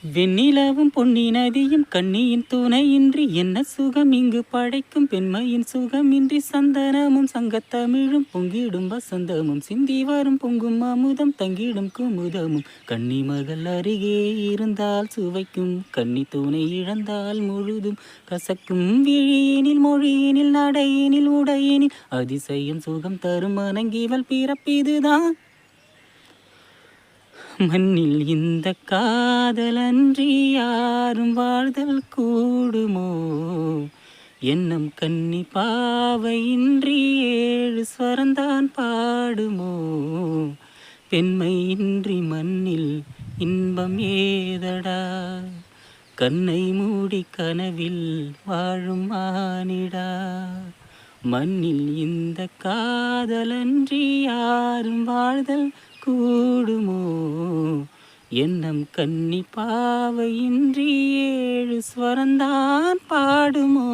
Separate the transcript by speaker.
Speaker 1: வெண்ணிலவும் பொன்னி நதியும் கண்ணியின் துணையின்றி என்ன சுகம் இங்கு படைக்கும் பெண்மையின் சுகமின்றி சந்தனமும் சங்கத்தமிழும் பொங்கிடும் வசந்தமும் சிந்தி வரும் பொங்கும் அமுதம் தங்கிடும் குமுதமும் கன்னி மகள் அருகே இருந்தால் சுவைக்கும் கன்னி துணை இழந்தால் முழுதும் கசக்கும் விழியினில் மொழியினில் நடையினில் உடையினில் அதிசயம் சுகம் தரும் மனங்கிவள் பிறப்பிதுதான் மண்ணில் இந்த காதலன்றி யாரும் வாழ்தல் கூடுமோ எண்ணம் கன்னி பாவையின்றி 7 ஸ்வரந்தான் பாடுமோ பெண்மையின்றி மண்ணில் இன்பம் ஏதடா கண்ணை மூடி கனவில் வாழும் மானிடா மண்ணில் இந்த காதலன்றி யாரும் வாழ்தல் கூடுமோ எண்ணம் கன்னி பாவையின்றி 7 ஸ்வரந்தான் பாடுமோ.